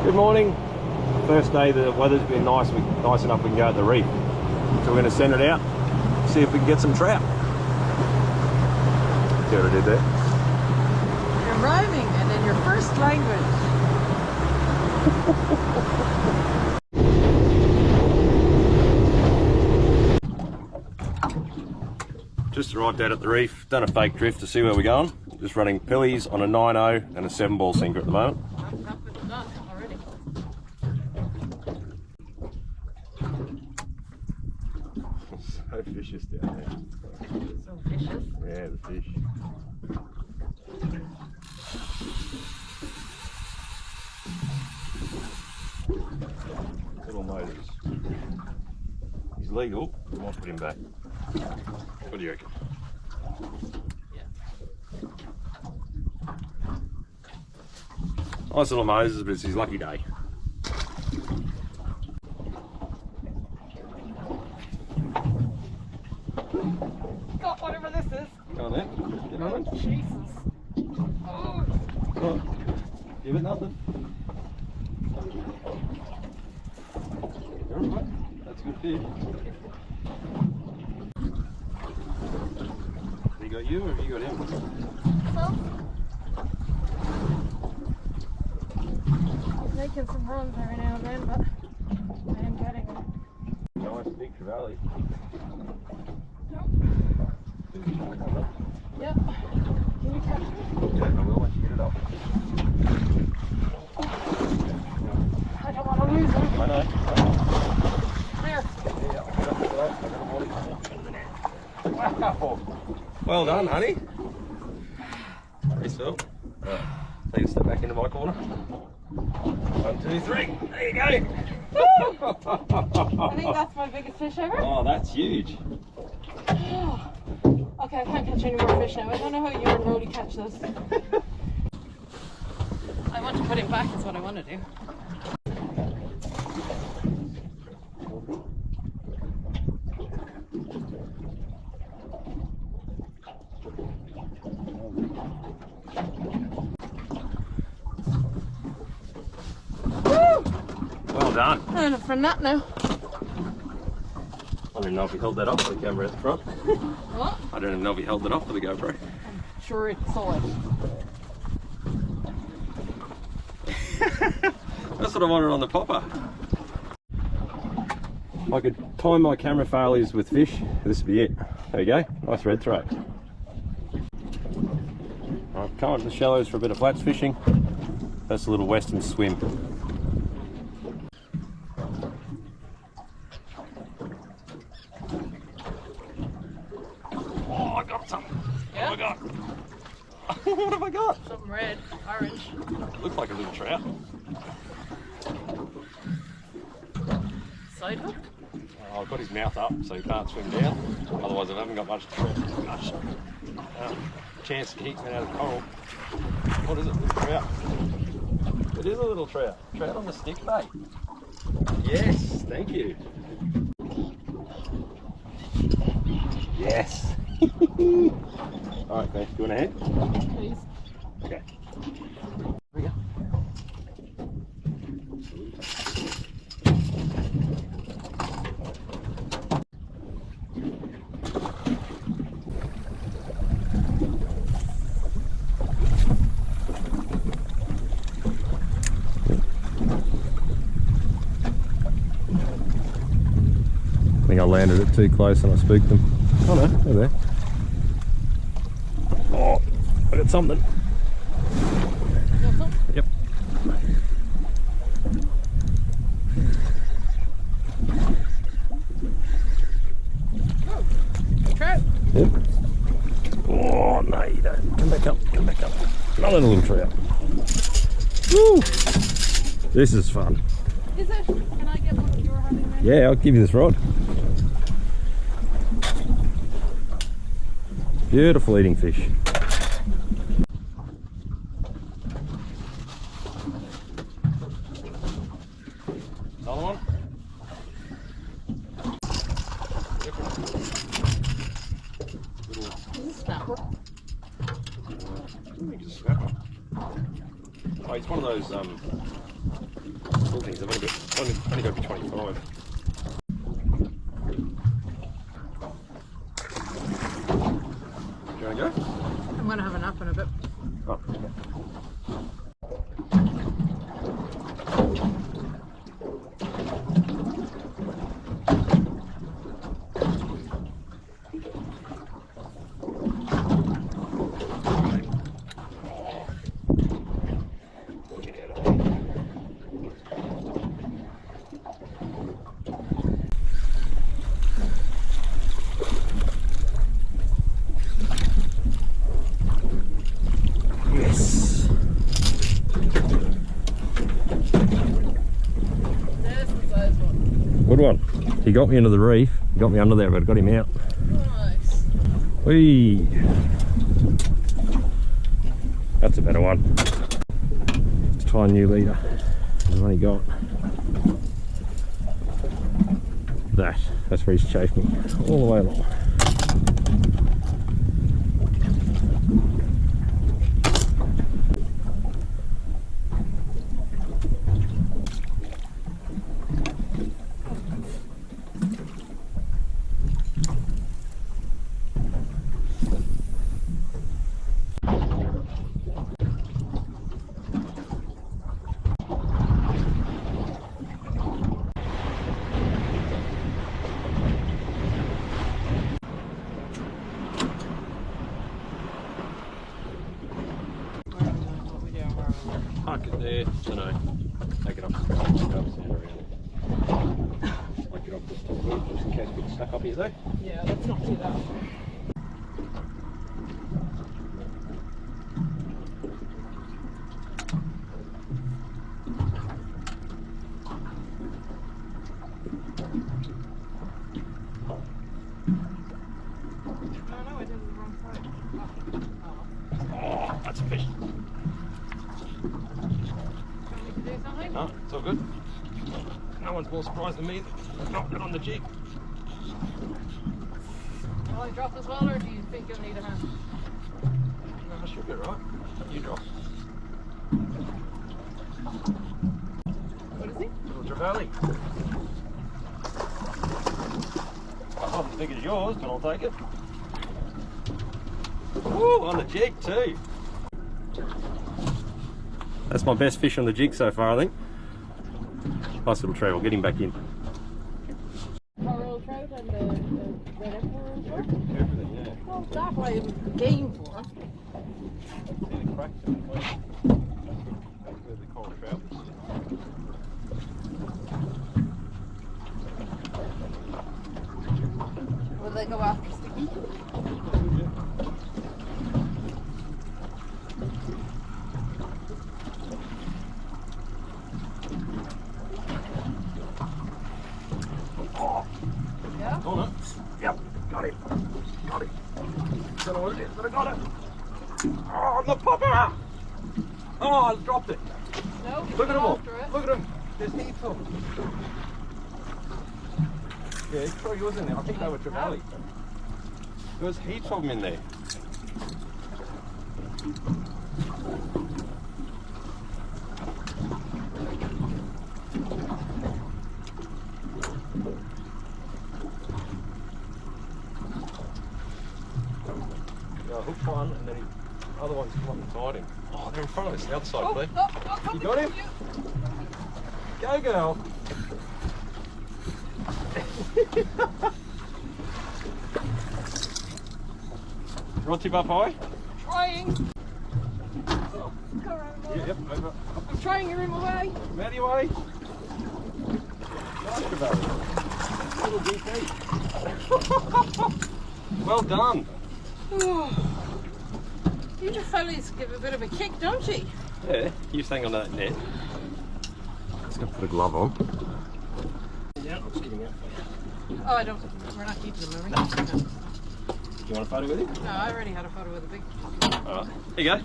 Good morning. First day the weather's been nice enough we can go at the reef. So we're going to send it out, see if we can get some trout. See what I did there? You're rhyming and in your first language. Just arrived out at the reef, done a fake drift to see where we're going. Just running pillies on a 9.0 and a 7-ball sinker at the moment. Enough with the nut already. So vicious down there. So vicious. Yeah, the fish. Little Moses. He's legal, we might put him back. What do you reckon? Yeah. Nice little Moses, but it's his lucky day. Got whatever this is. Go on then. Get on it. Jesus. Oh. Oh, give it nothing. You're alright. That's a good fish. Have you got you or have you got him? He's making some runs every now and then, but I am getting them. Nice big trevally. Yep. Can you catch me? Yeah, I will once you get it up. I don't want to lose him. I know. There. Yeah, I'll get up to that. Wow. Well done, honey. Nice Phil. Take a step back into my corner. 1, 2, 3. There you go. I think that's my biggest fish ever. Oh, that's huge. Okay, I can't catch any more fish now. I don't know how you and Rody catch this. I want to put him back is what I want to do. Woo! Well done. I'm in for a nap now. I don't even know if he held that up for the camera at the front. What? I don't even know if he held it up for the GoPro. I'm sure it saw it. That's what I wanted on the popper. If I could time my camera failures with fish, this would be it. There you go, nice red throat. Alright, come on to the shallows for a bit of flats fishing. That's a little western swim. Oh, I got some. Yeah? What have I got? What have I got? Something red, orange. Looks like a little trout. Side hook? Oh, I've got his mouth up so he can't swim down. Otherwise I haven't got much chance to keep him out of the coral. What is it? Little trout. It is a little trout. Trout on the stick bait. Yes, thank you. Yes. Alright, thanks. Do you want a hand? Please. Okay. Here we go. I think I landed it too close and I spooked them. Oh no, they're there. Oh, I got something. Yep. Oh, trout. Yep. Oh no, you don't. Come back up, come back up. Another little trout. Woo! This is fun. Is it? Can I get one of your having then? Yeah, I'll give you this rod. Beautiful eating fish. Another one? Is this snapper? I think it's a snapper. Oh, it's one of those they've only got to be 25. Do you want to go? I'm going to have a nap in a bit. Oh. Yes. There's the size one. Good one. He got me into the reef. He got me under there, but I got him out. Nice. Whee! That's a better one. Let's try a new leader. I've only got that. That's where he's chafed me all the way along. Park it there, don't know. Take it off the ground, go up, stand around it. Like it off this top roof, just in case it gets stuck up here though. Yeah, let's not do that. Oh no, I did it the wrong side. Oh, that's a fish. Do you want me to do something? No, it's all good. No one's more surprised than me that not got on the jig. Will I drop as well, or do you think you'll need a hand? No, I should be right. You drop. What is he? Little Javali. Not as big as yours, but I'll take it. Woo, on the jig too. That's my best fish on the jig so far, I think. Nice little tree, I'll get him back in. Coral trout and the red emperor and stuff? Everything, yeah. Well, that's what I'm game for. See the cracks in between. That's where the coral trout is. Will they go after sticky? Yeah? On it. Yep, got him. Got him. Don't know what it is, but I got it. Oh, the popper! Oh, I dropped it. No, Look at them all. after it. Look at them. There's heaps of them. Yeah, there's probably yours in there. I think they were trevally. There's heaps of them in there. Yeah, I hooked one and then the other one's come up inside him. Oh, they're in front of us, the other side, Claire. You got him? Go, girl. Rod tip up high? Trying. Oh, go around more. Yep, over. I'm trying to room away. Out of your way. Nice, Trevally. Little DP. Well done. You just fellas give a bit of a kick, don't you? Yeah, you hang on to that net. Just gonna put a glove on. Yeah, I'm sitting out for you. Oh, I don't. We're not keeping them, are we? No. Do you want a photo with him? No, I already had a photo with a big. Alright, here you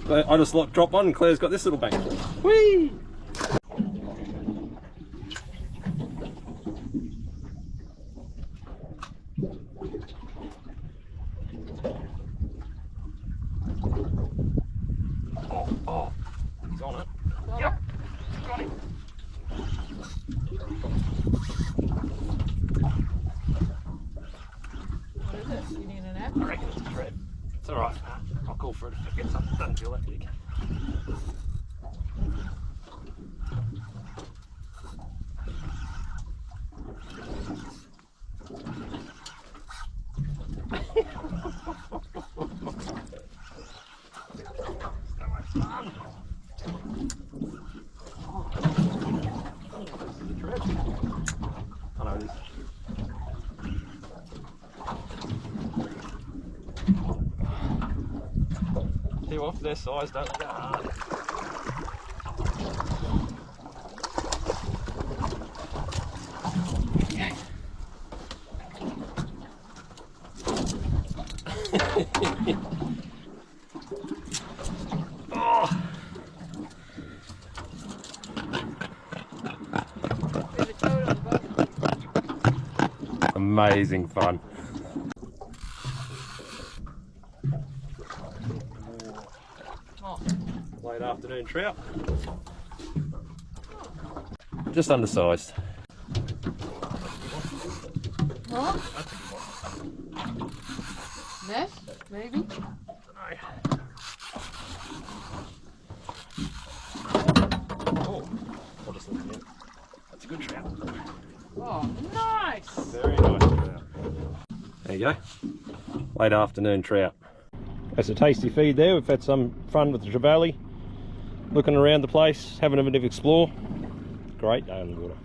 go. I just drop one and Claire's got this little bank. Whee! Oh, he's on it. Yep, got him. struggle for it if it gets up. It doesn't feel that big. So much fun. This is a tread. I know it is. Too off their size, don't they go hard? Oh. Amazing fun. Late afternoon trout. Just undersized. What? This? Maybe? Oh, I'll just look again. That's a good trout. Oh, nice! Very nice trout. There you go. Late afternoon trout. That's a tasty feed there. We've had some fun with the trevally. Looking around the place, having a bit of explore. Great day on the water.